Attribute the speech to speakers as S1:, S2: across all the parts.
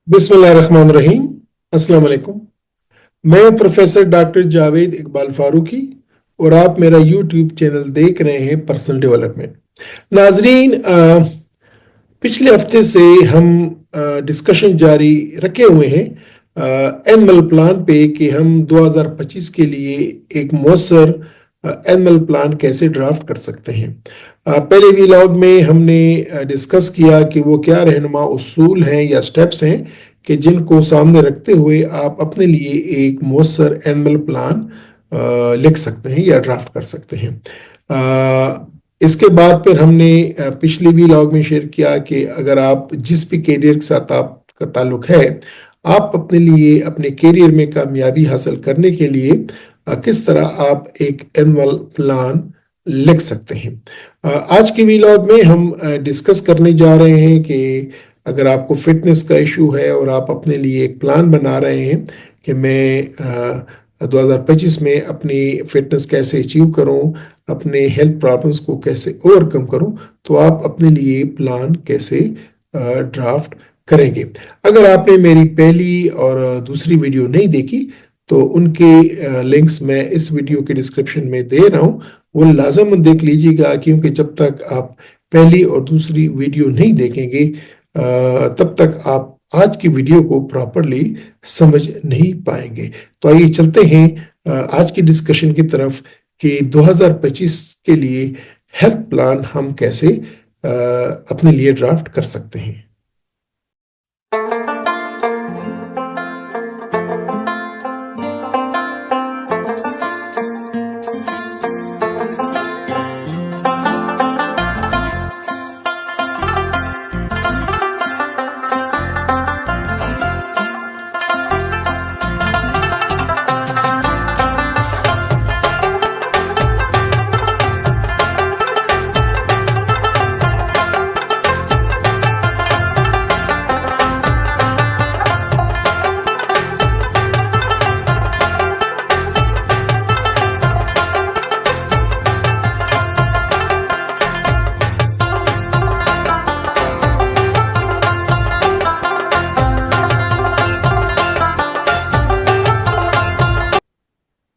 S1: बिस्मिल्लाहिर्रहमानिर्रहीम। अस्सलाम वालेकुम। मैं प्रोफेसर डॉक्टर जावेद इकबाल फारूकी और आप मेरा यूट्यूब चैनल देख रहे हैं पर्सनल डेवलपमेंट। नाजरीन, पिछले हफ्ते से हम डिस्कशन जारी रखे हुए हैं एनुअल प्लान पे कि हम 2025 के लिए एक मौसर एनुअल प्लान कैसे ड्राफ्ट कर सकते हैं। पहले व्लॉग में हमने डिस्कस किया कि वो क्या रहनुमा उसूल हैं या स्टेप्स हैं कि जिनको सामने रखते हुए आप अपने लिए एक मौसर एनुअल प्लान लिख सकते हैं या ड्राफ्ट कर सकते हैं। इसके बाद फिर हमने पिछले व्लॉग में शेयर किया कि अगर आप जिस भी कैरियर के साथ आपका ताल्लुक है, आप अपने लिए अपने कैरियर में कामयाबी हासिल करने के लिए किस तरह आप एक एनुअल प्लान लिख सकते हैं। आज के व्लॉग में हम डिस्कस करने जा रहे हैं कि अगर आपको फिटनेस का इशू है और आप अपने लिए एक प्लान बना रहे हैं कि मैं 2025 में अपनी फिटनेस कैसे अचीव करूं, अपने हेल्थ प्रॉब्लम्स को कैसे ओवरकम करूं, तो आप अपने लिए प्लान कैसे ड्राफ्ट करेंगे। अगर आपने मेरी पहली और दूसरी वीडियो नहीं देखी तो उनके लिंक्स मैं इस वीडियो के डिस्क्रिप्शन में दे रहा हूं, वो लाजम देख लीजिएगा, क्योंकि जब तक आप पहली और दूसरी वीडियो नहीं देखेंगे तब तक आप आज की वीडियो को प्रॉपरली समझ नहीं पाएंगे। तो आइए चलते हैं आज की डिस्कशन की तरफ कि 2025 के लिए हेल्थ प्लान हम कैसे अपने लिए ड्राफ्ट कर सकते हैं।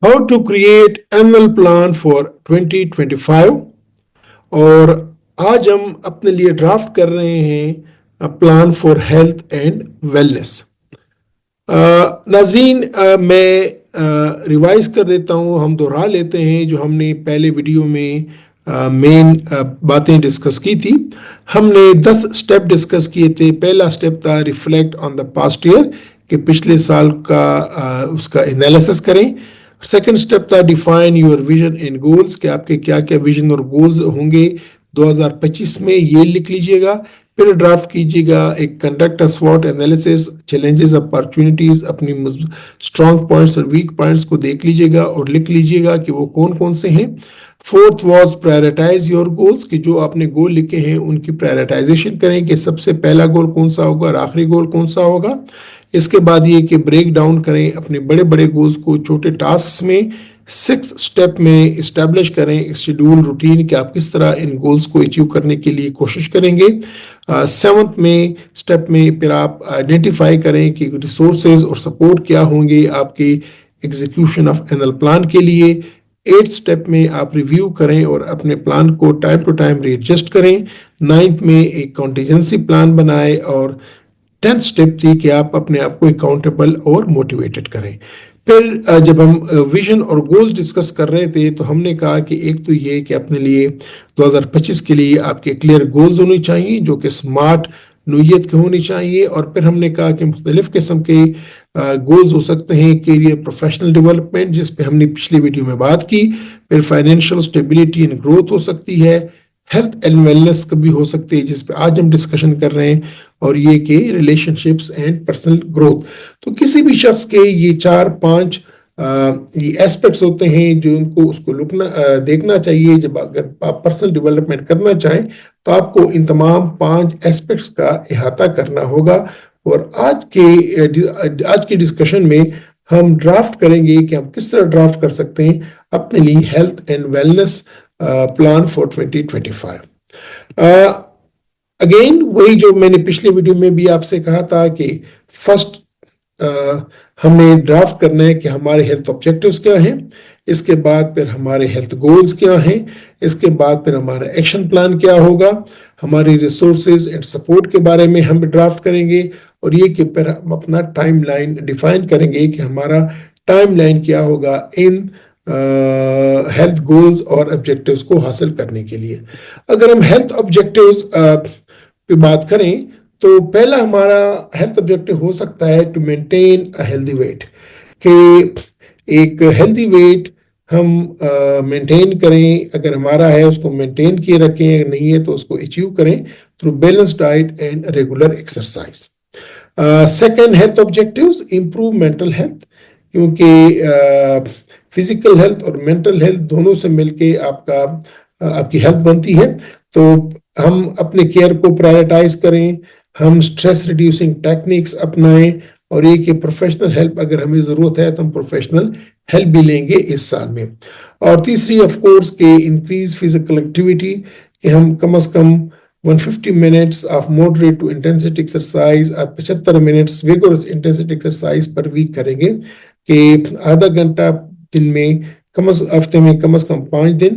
S1: How to create annual plan for 2025। और आज हम अपने लिए ड्राफ्ट कर रहे हैं plan for health and wellness. नाजरीन, मैं रिवाइज कर देता हूं, हम दोहरा लेते हैं जो हमने पहले वीडियो में मेन बातें डिस्कस की थी। हमने 10 स्टेप डिस्कस किए थे। पहला स्टेप था reflect on the past year, कि पिछले साल का उसका एनालिसिस करें। सेकंड स्टेप था define your vision and goals, कि आपके क्या क्या विजन और गोल्स होंगे 2025 में, ये लिख लीजिएगा। फिर ड्राफ्ट कीजिएगा एक कंडक्ट अ स्वॉट एनालिसिस, चैलेंजेस अपॉर्चुनिटीज, अपनी स्ट्रॉन्ग पॉइंट्स और वीक पॉइंट्स को देख लीजिएगा और लिख लीजिएगा कि वो कौन कौन से हैं। Fourth was prioritize your goals, कि जो आपने गोल लिखे हैं उनकी प्रायोरिटाइजेशन करें कि सबसे पहला गोल कौन सा होगा और आखिरी गोल कौन सा होगा। इसके बाद ये कि ब्रेक डाउन करें अपने बड़े बड़े गोल्स को छोटे टास्क में। 6 स्टेप में इस्टेब्लिश करें शेड्यूल रूटीन, कि आप किस तरह इन गोल्स को अचीव करने के लिए कोशिश करेंगे। 7th में स्टेप में फिर आप आइडेंटिफाई करें कि रिसोर्सेज और सपोर्ट क्या होंगे आपके एग्जीक्यूशन ऑफ एनुअल प्लान के लिए। 8th स्टेप में आप रिव्यू करें और अपने प्लान को टाइम टू टाइम रीएडजस्ट करें। 9th में एक कॉन्टीजेंसी प्लान बनाए और 10th स्टेप थी कि आप अपने आप को अकाउंटेबल और मोटिवेटेड करें। फिर जब हम विजन और गोल्स डिस्कस कर रहे थे तो हमने कहा कि एक तो ये कि अपने लिए 2025 के लिए आपके क्लियर गोल्स होने चाहिए जो कि स्मार्ट नोयत के होनी चाहिए। और फिर हमने कहा कि मुख्तलिफ किस्म के गोल्स हो सकते हैं, कैरियर प्रोफेशनल डेवलपमेंट जिस पे हमने पिछली वीडियो में बात की, फिर फाइनेंशियल स्टेबिलिटी एंड ग्रोथ हो सकती है, हेल्थ एंड वेलनेस कभी हो सकती है जिस पे आज हम डिस्कशन कर रहे हैं, और ये कि रिलेशनशिप्स एंड पर्सनल ग्रोथ। तो किसी भी शख्स के ये 4-5 ये एस्पेक्ट्स होते हैं जो उनको उसको देखना चाहिए। जब अगर आप पर्सनल डेवलपमेंट करना चाहें तो आपको इन तमाम 5 एस्पेक्ट्स का इहाता करना होगा। और आज की डिस्कशन में हम ड्राफ्ट करेंगे कि हम किस तरह ड्राफ्ट कर सकते हैं अपने लिए health and wellness plan for 2025। Again वही जो मैंने पिछले वीडियो में भी आपसे कहा था कि फर्स्ट हमने ड्राफ्ट करना है कि हमारे हेल्थ ऑब्जेक्टिव्स क्या हैं, इसके बाद फिर हमारे हेल्थ गोल्स क्या हैं, इसके बाद फिर हमारा एक्शन प्लान क्या होगा, हमारी रिसोर्सेज एंड सपोर्ट के बारे में हम ड्राफ्ट करेंगे, और ये कि फिर हम अपना टाइम लाइन डिफाइन करेंगे कि हमारा टाइम लाइन क्या होगा इन हेल्थ गोल्स और ऑब्जेक्टिव्स को हासिल करने के लिए। अगर हम हेल्थ ऑब्जेक्टिव्स पे बात करें तो पहला हमारा हेल्थ ऑब्जेक्टिव हो सकता है to maintain a healthy weight, कि एक हेल्दी वेट हम मेंटेन करें, अगर हमारा है उसको मेंटेन किए रखें, अगर नहीं है तो उसको अचीव करें through balance diet and regular exercise. Second health objectives improve mental health, क्योंकि फिजिकल हेल्थ और मेंटल हेल्थ दोनों से मिलके आपकी हेल्थ बनती है। तो हम अपने केयर को प्रायोरिटाइज करें, हम स्ट्रेस रिड्यूसिंग टेक्निक्स अपनाएं, और ये कि प्रोफेशनल हेल्प अगर हमें ज़रूरत है तो हम प्रोफेशनल हेल्प भी लेंगे इस साल में। और तीसरी ऑफ कोर्स के इंक्रीज फिजिकल एक्टिविटी, कि हम कम से कम 150 minutes of moderate to intensity exercise और 75 minutes vigorous intensity exercise per week करेंगे, कि आधा घंटा दिन में हफ्ते में कम से कम 5 दिन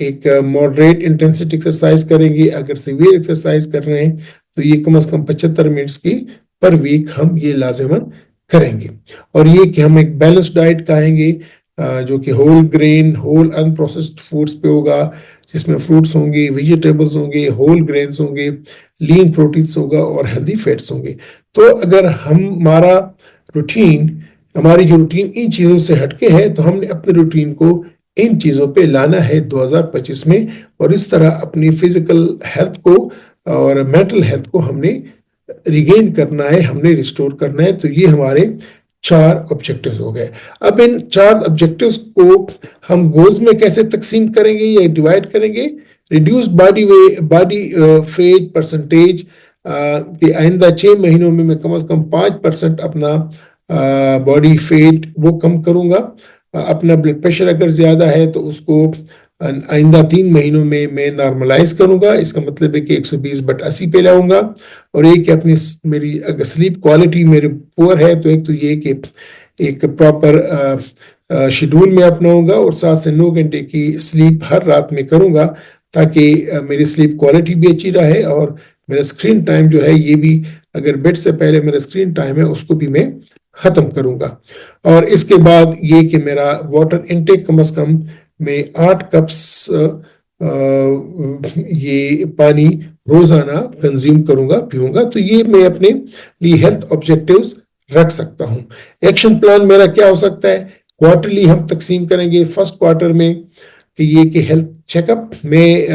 S1: एक मॉडरेट इंटेंसिटी एक्सरसाइज करेंगे। अगर सीवियर एक्सरसाइज कर रहे हैं तो ये कम से कम 75 मिनट्स की पर वीक हम ये लाजिमन करेंगे। और ये कि हम एक बैलेंस डाइट खाएंगे जो कि whole grain, whole unprocessed foods पे होगा, जिसमें फ्रूट्स होंगे, वेजिटेबल्स होंगे, होल ग्रेन्स होंगे, लीन प्रोटीन्स होगा और हेल्दी फैट्स होंगे। तो अगर हमारी जो रूटीन इन चीज़ों से हटके है तो हमने अपने रूटीन को इन चीज़ों पे लाना है 2025 में, और इस तरह अपनी फिजिकल हेल्थ को और मेंटल हेल्थ को हमने रिगेन करना है, हमने रिस्टोर करना है। तो ये हमारे 4 ऑब्जेक्टिव्स हो गए। अब इन 4 ऑब्जेक्टिव्स को हम गोल्स में कैसे तकसीम करेंगे या डिवाइड करेंगे? रिड्यूस बॉडी फैट परसेंटेज, कि आइंदा 6 महीनों में मैं कम से कम 5% अपना बॉडी फैट वो कम करूंगा। अपना ब्लड प्रेशर अगर ज्यादा है तो उसको आइंदा 3 महीनों में मैं नॉर्मलाइज करूंगा, इसका मतलब है कि 120/80 पे लाऊंगा। और एक अपनी मेरी अगर स्लीप क्वालिटी मेरे पुअर है तो एक तो ये कि एक प्रॉपर शेड्यूल में अपनाऊंगा, और 7 से 9 घंटे की स्लीप हर रात में करूंगा, ताकि मेरी स्लीप क्वालिटी भी अच्छी रहे, और मेरा स्क्रीन टाइम जो है ये भी, अगर बेड से पहले मेरा स्क्रीन टाइम है उसको भी मैं खत्म करूंगा। और इसके बाद ये कि मेरा वाटर इनटेक कम से कम मैं 8 कप्स ये पानी रोजाना कंज्यूम करूंगा, पीऊंगा। तो ये मैं अपने लिए हेल्थ ऑब्जेक्टिव्स रख सकता हूं। एक्शन प्लान मेरा क्या हो सकता है? क्वार्टरली हम तकसीम करेंगे। फर्स्ट क्वार्टर में कि ये कि हेल्थ चेकअप में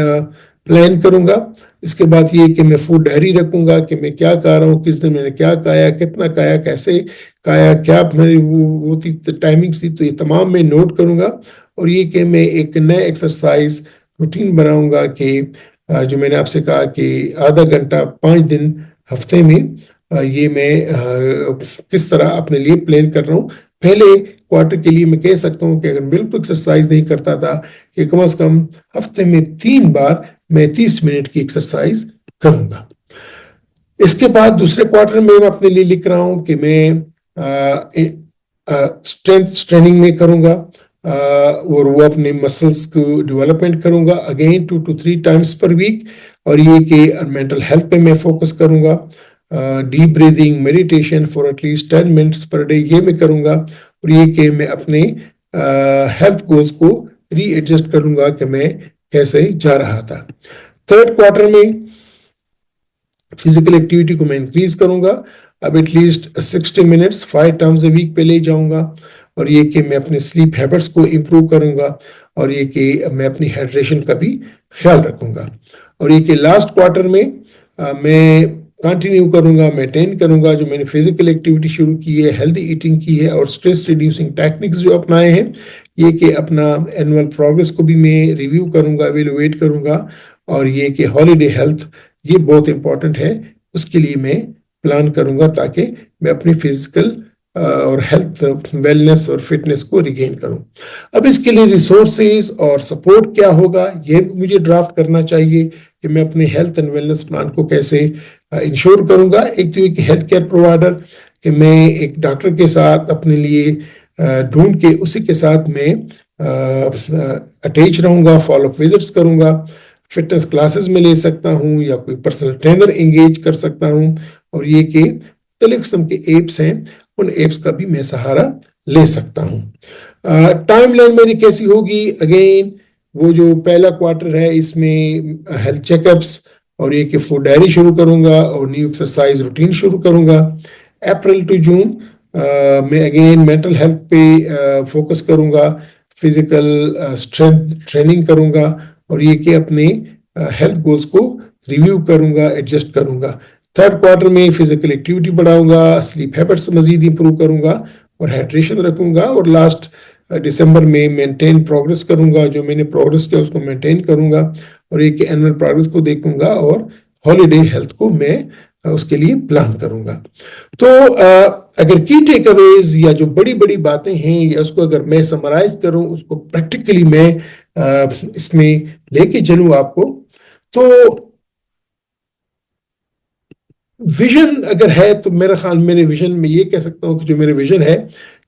S1: प्लान करूंगा। इसके बाद ये कि मैं फूड डायरी रखूंगा कि मैं क्या खा रहा हूँ, किस दिन मैंने क्या खाया, कितना खाया, कैसे खाया, क्या मेरी वो थी टाइमिंग्स थी, तो ये तमाम मैं नोट करूंगा। और ये कि मैं एक नया एक्सरसाइज रूटीन बनाऊंगा कि जो मैंने आपसे कहा कि आधा घंटा 5 दिन हफ्ते में, ये मैं किस तरह अपने लिए प्लान कर रहा हूँ। पहले क्वार्टर के लिए मैं कह सकता हूँ कि अगर बिल्कुल एक्सरसाइज नहीं करता था कि कम से कम हफ्ते में 3 बार मैं 30 मिनट की एक्सरसाइज करूंगा। इसके बाद दूसरे क्वार्टर में मैं अपने लिए लिख रहा हूं कि मैं स्ट्रेंथ ट्रेनिंग में करूंगा, और वो अपने मसल्स को डेवलपमेंट करूंगा again 2 to 3 times per week. और ये कि मेंटल हेल्थ पे मैं फोकस करूंगा, deep breathing, meditation for at least 10 minutes per day ये मैं करूंगा। और ये कि मैं अपने हेल्थ गोल्स को रीएडजस्ट करूंगा कि मैं कैसे जा रहा था। थर्ड क्वार्टर में फिजिकल एक्टिविटी को मैं इंक्रीज करूंगा, अब at least 60 minutes 5 times a week पे ले जाऊंगा। और ये कि मैं अपने स्लीप हैबिट्स को इंप्रूव करूंगा, और ये कि मैं अपनी हाइड्रेशन का भी ख्याल रखूंगा। और ये कि लास्ट क्वार्टर में मैं कंटिन्यू करूंगा, मेंटेन करूंगा जो मैंने फिजिकल एक्टिविटी शुरू की है, हेल्दी ईटिंग की है, और स्ट्रेस रिड्यूसिंग टेक्निक्स जो अपनाए हैं। ये कि अपना एनुअल प्रोग्रेस को भी मैं रिव्यू करूंगा, एवेलुएट करूंगा। और ये कि हॉलीडे हेल्थ ये बहुत इंपॉर्टेंट है, उसके लिए मैं प्लान करूंगा ताकि मैं अपनी फिजिकल اور ہیلتھ ویلنس اور فٹنس کو ریگین کروں. اب اس کے لیے ریسورسز اور سپورٹ کیا ہوگا یہ مجھے ڈرافٹ کرنا چاہیے کہ میں اپنے ہیلتھ اینڈ ویلنس پلان کو کیسے انشور کروں گا. ایک تو ایک ہیلتھ کیئر پرووائڈر کہ میں ایک ڈاکٹر کے ساتھ اپنے لیے ڈھونڈ کے اسی کے ساتھ میں اٹیچ رہوں گا, فالو اپ وزٹس کروں گا, فٹنس کلاسز میں لے سکتا ہوں یا کوئی پرسنل ٹرینر انگیج کر سکتا ہوں. اور یہ کہ مختلف قسم کے ایپس ہیں, ان ایپس کا بھی میں سہارا لے سکتا ہوں. ٹائم لائن میری کیسی ہوگی؟ اگین وہ جو پہلا کوارٹر ہے اس میں ہیلتھ چیک اپس اور یہ کہ فوڈ ڈائری شروع کروں گا اور نیو ایکسرسائز روٹین شروع کروں گا. اپریل ٹو جون میں اگین مینٹل ہیلتھ پہ فوکس کروں گا, فزیکل اسٹرینتھ ٹریننگ کروں گا اور یہ کہ اپنے ہیلتھ گولز کو ریویو کروں گا, ایڈجسٹ کروں گا. تھرڈ کوارٹر میں فزیکل ایکٹیویٹی بڑھاؤں گا, سلیپ ہیبٹس مزید امپروو کروں گا اور ہائیڈریشن رکھوں گا. اور لاسٹ دسمبر میں مینٹین پروگرس کروں گا, جو میں نے پروگرس کیا اس کو مینٹین کروں گا اور ایک اینول پروگرس کو دیکھوں گا اور ہالیڈے ہیلتھ کو میں اس کے لیے پلان کروں گا. تو اگر کی ٹیک اویز یا جو بڑی بڑی باتیں ہیں یا اس کو اگر میں سمرائز کروں, اس کو پریکٹیکلی میں اس میں لے کے چلوں آپ کو, تو ویژن اگر ہے تو میرا خیال میرے ویژن میں یہ کہہ سکتا ہوں کہ جو میرے ویژن ہے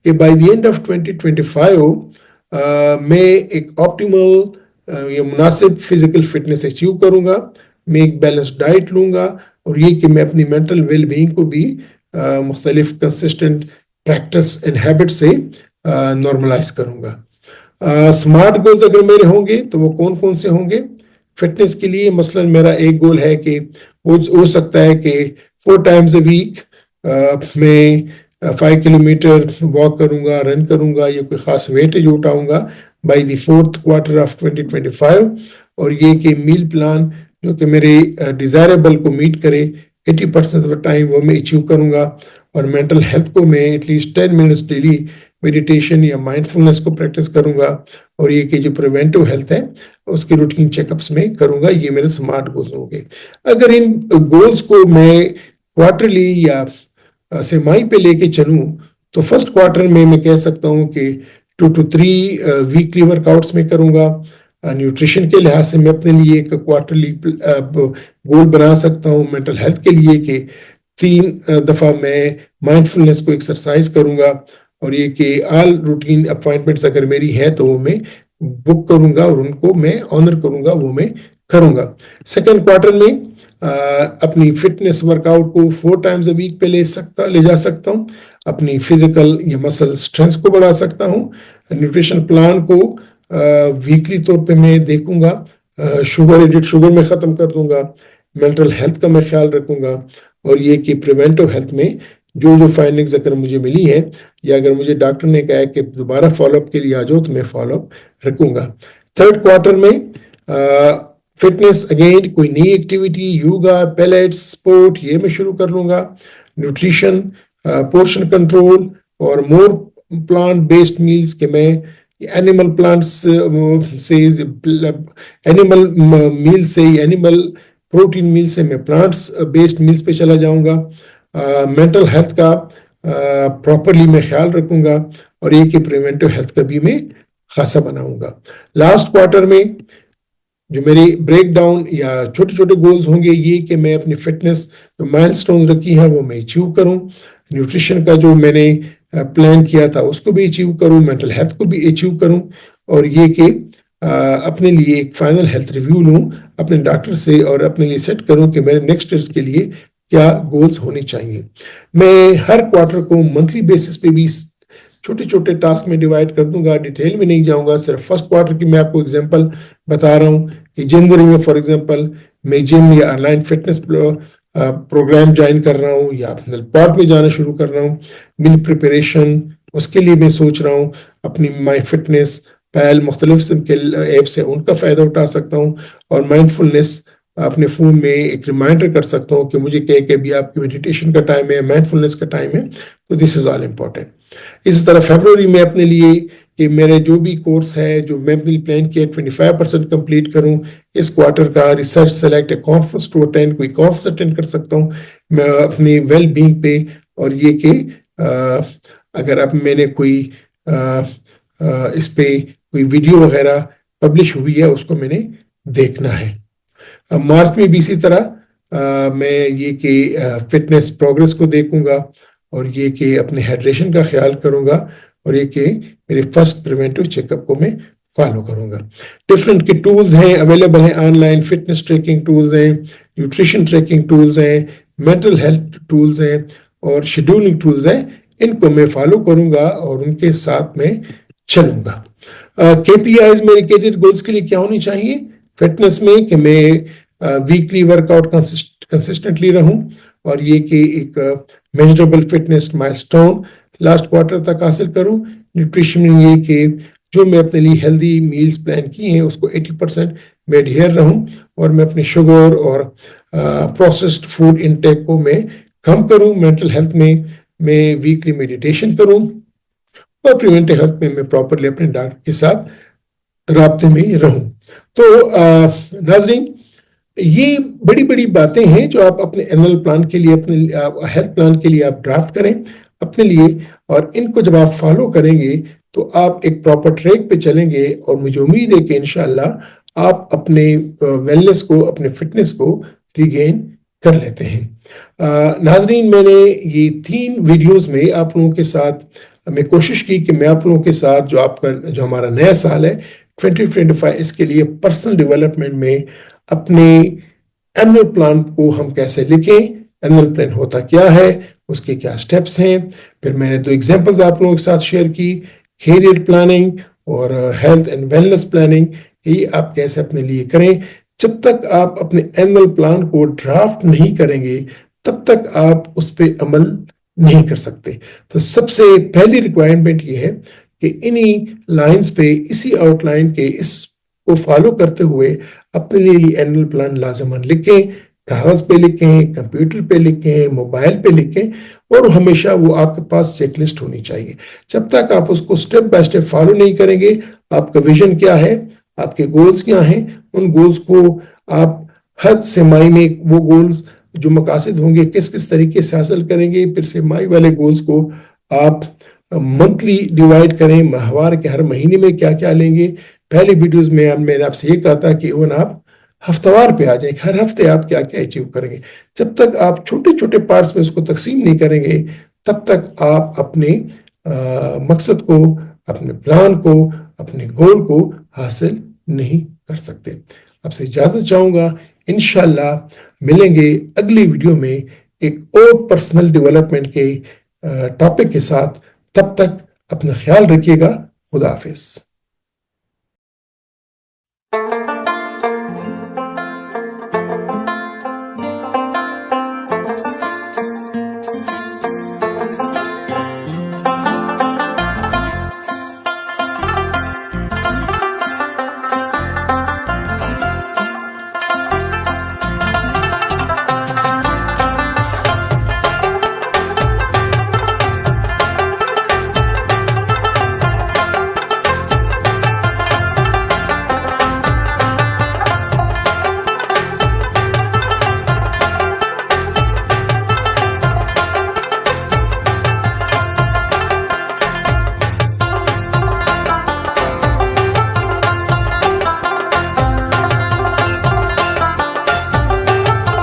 S1: کہ بائی دی اینڈ آف 2025 میں ایک آپٹیمل یا مناسب فزیکل فٹنس اچیو کروں گا, میں ایک بیلنس ڈائٹ لوں گا اور یہ کہ میں اپنی مینٹل ویل بینگ کو بھی مختلف کنسسٹنٹ پریکٹس اینڈ ہیبٹ سے نارملائز کروں گا. سمارٹ گولز اگر میرے ہوں گے تو وہ کون کون سے ہوں گے؟ فٹنس کے لیے مثلا میرا ایک گول ہے کہ ہو سکتا ہے کہ 4 times a week میں 5 کلومیٹر واک کروں گا, رن کروں گا, یا کوئی خاص ویٹیج اٹھاؤں گا by the 4th quarter of 2025. اور یہ کہ میل پلان جو کہ میرے ڈیزائربل کو میٹ کرے 80% آف ٹائم وہ میں اچیو کروں گا. اور مینٹل ہیلتھ کو میں at least 10 minutes daily meditation یا مائنڈفلنس کو پریکٹس کروں گا. اور یہ کہ جو پریونٹیو ہیلتھ ہے اس کے روٹین چیک اپس میں کروں گا. یہ میرے سمارٹ گولز ہوں گے. اگر ان گولز کو میں کوارٹرلی یا سیمائی پہ لے کے چلوں تو فرسٹ کوارٹر میں کہہ سکتا ہوں کہ 2 to 3 ویکلی ورک آؤٹس میں کروں گا. نیوٹریشن کے لحاظ سے میں اپنے لیے ایک کوارٹرلی گول بنا سکتا ہوں مینٹل ہیلتھ کے لیے کہ 3 دفعہ میں مائنڈفلنس کو ایکسرسائز کروں گا. اور یہ کہ آل روٹین اپوائنٹمنٹس اگر میری ہے تو وہ میں بک کروں گا اور ان کو میں آنر کروں گا, وہ میں کروں گا. سیکنڈ کوارٹر میں اپنی فٹنس ورک آؤٹ کو 4 times a week پہ لے جا سکتا ہوں. اپنی فزیکل یا مسل اسٹرینتھ کو بڑھا سکتا ہوں. نیوٹریشن پلان کو ویکلی طور پہ میں دیکھوں گا, ایڈڈ شوگر میں ختم کر دوں گا. مینٹل ہیلتھ کا میں خیال رکھوں گا. اور یہ کہ پریونٹیو ہیلتھ میں جو فائنڈنگز اگر مجھے ملی ہے یا اگر مجھے ڈاکٹر نے کہا ہے کہ دوبارہ فالو اپ کے لیے آ جاؤ تو میں فالو اپ رکھوں گا. تھرڈ کوارٹر میں فٹنس اگین کوئی نئی ایکٹیویٹی, یوگا, پیلیٹس, اسپورٹ یہ میں شروع کر لوں گا. نیوٹریشن, پورشن کنٹرول اور مور پلانٹ بیسڈ میلز کہ میں اینیمل پلانٹس سے اینیمل میل سے اینیمل پروٹین میل سے میں پلانٹس بیسڈ میلز پہ چلا جاؤں گا. مینٹل ہیلتھ کا پراپرلی میں خیال رکھوں گا اور یہ کہ پریونٹیو ہیلتھ کا بھی میں خاصا بناؤں گا. لاسٹ کوارٹر میں جو میری بریک ڈاؤن یا چھوٹے چھوٹے گولز ہوں گے یہ کہ میں اپنی فٹنس جو مائل سٹونز رکھی ہیں وہ میں اچیو کروں. نیوٹریشن کا جو میں نے پلان کیا تھا اس کو بھی اچیو کروں, مینٹل ہیلتھ کو بھی اچیو کروں. اور یہ کہ اپنے لیے ایک فائنل ہیلتھ ریویو لوں اپنے ڈاکٹر سے اور اپنے لیے سیٹ کروں کہ میرے نیکسٹ ایئرس کے لیے کیا گولز ہونے چاہیے. میں ہر کوارٹر کو منتھلی بیسس پہ بھی چھوٹے چھوٹے ٹاسک میں ڈیوائڈ کر دوں گا. ڈیٹیل میں نہیں جاؤں گا, صرف فرسٹ کوارٹر کی میں آپ کو ایگزامپل بتا رہا ہوں کہ جنوری میں فار ایگزامپل میں جم یا online fitness program join کر رہا ہوں یا پارک میں جانا شروع کر رہا ہوں. میل پریپریشن اس کے لیے میں سوچ رہا ہوں. اپنی مائی فٹنس پہل مختلف قسم کے ایپس ہیں ان کا فائدہ اٹھا سکتا ہوں. اور مائنڈفلنس اپنے فون میں ایک ریمائنڈر کر سکتا ہوں کہ مجھے کہ بھی آپ کی میڈیٹیشن کا ٹائم ہے, مائنڈفلنس کا ٹائم ہے. تو دس از آل امپورٹنٹ. اسی طرح فیبروری میں اپنے لیے کہ میرے جو بھی کورس ہے جو میں اپنے پلان کیا 25% کمپلیٹ کروں. اس کوارٹر کا research select conference to attend, کوئی کانفرنس اٹینڈ کر سکتا ہوں میں اپنی ویل بینگ پہ. اور یہ کہ اگر اب میں نے کوئی اس پہ کوئی ویڈیو وغیرہ پبلش ہوئی ہے اس کو میں نے دیکھنا ہے. مارچ میں بھی اسی طرح میں یہ کہ فٹنس پروگرس کو دیکھوں گا اور یہ کہ اپنے ہائیڈریشن کا خیال کروں گا اور یہ کہ میرے فرسٹ پریونٹیو چیک اپ کو میں فالو کروں گا. ڈفرینٹ کے ٹولز ہیں اویلیبل ہیں online. Fitness tracking tools ہیں, نیوٹریشن ٹریکنگ ٹولز ہیں, مینٹل ہیلتھ ٹولز ہیں اور شیڈولنگ ٹولز ہیں. ان کو میں فالو کروں گا اور ان کے ساتھ میں چلوں گا. KPIs میرے کیٹڈ گولز کے لیے کیا ہونی چاہیے فٹنس میں کہ میں ویکلی ورک آؤٹ کنسسٹنٹلی رہوں اور یہ کہ ایک میجربل فٹنس مائلسٹون لاسٹ کوارٹر تک حاصل کروں. نیوٹریشن میں یہ کہ جو میں اپنے لیے ہیلدی میلز پلان کیے ہیں اس کو 80% میں ایڈہیر رہوں اور میں اپنے شوگر اور پروسیسڈ فوڈ انٹیک کو میں کم کروں. مینٹل ہیلتھ میں ویکلی میڈیٹیشن کروں اور پریونٹیو ہیلتھ میں پراپرلی اپنے ڈاکٹر کے ساتھ رابطے میں رہوں. تو ناظرین یہ بڑی بڑی باتیں ہیں جو آپ اپنے اینول پلان کے لیے اپنے ہیلتھ پلان کے لیے آپ ڈرافٹ کریں اپنے لیے اور ان کو جب آپ فالو کریں گے تو آپ ایک پراپر ٹریک پہ چلیں گے اور مجھے امید ہے کہ انشاءاللہ آپ اپنے ویلنس کو اپنے فٹنس کو ریگین کر لیتے ہیں. ناظرین میں نے یہ 3 ویڈیوز میں آپ لوگوں کے ساتھ میں کوشش کی کہ میں آپ لوگوں کے ساتھ جو ہمارا نیا سال ہے 2025 اس کے لیے پرسنل ڈیولپمنٹ میں اپنے اینول پلان کو ہم کیسے لکھیں, اینول پلان ہوتا کیا ہے, اس کے کیا سٹیپس ہیں. پھر میں نے 2 ایگزامپلز آپ لوگوں کے ساتھ شیئر کی, کیریئر پلاننگ اور ہیلتھ اینڈ ویلنس پلاننگ. یہ آپ کیسے اپنے لیے کریں. جب تک آپ اپنے اینول پلان کو ڈرافٹ نہیں کریں گے تب تک آپ اس پہ عمل نہیں کر سکتے. تو سب سے پہلی ریکوائرمنٹ یہ ہے کہ انہی لائنز پہ اسی آؤٹ لائن کے اس کو فالو کرتے ہوئے اپنے لیے اینول پلان لازماً لکھیں. کاغذ پہ لکھیں, کمپیوٹر پہ لکھیں, موبائل پہ لکھیں اور ہمیشہ وہ آپ کے پاس چیک لسٹ ہونی چاہیے. جب تک آپ اس کو سٹیپ بائی سٹیپ فالو نہیں کریں گے, آپ کا ویژن کیا ہے, آپ کے گولز کیا ہیں, ان گولز کو آپ حد سے مائی میں وہ گولز جو مقاصد ہوں گے کس کس طریقے سے حاصل کریں گے. پھر سے مائی والے گولز کو آپ منتھلی ڈیوائیڈ کریں, ماہوار کے ہر مہینے میں کیا کیا لیں گے. پہلی ویڈیوز میں نے آپ سے یہ کہا تھا کہ ایون آپ ہفتہ وار پہ آ جائیں, ہر ہفتے آپ کیا کیا اچیو کریں گے. جب تک آپ چھوٹے چھوٹے پارٹس میں اس کو تقسیم نہیں کریں گے تب تک آپ اپنے مقصد کو, اپنے پلان کو, اپنے گول کو حاصل نہیں کر سکتے. آپ سے اجازت چاہوں گا, انشاءاللہ ملیں گے اگلی ویڈیو میں ایک اور پرسنل ڈیولپمنٹ کے ٹاپک کے ساتھ. تب تک اپنا خیال رکھیے گا. خدا حافظ.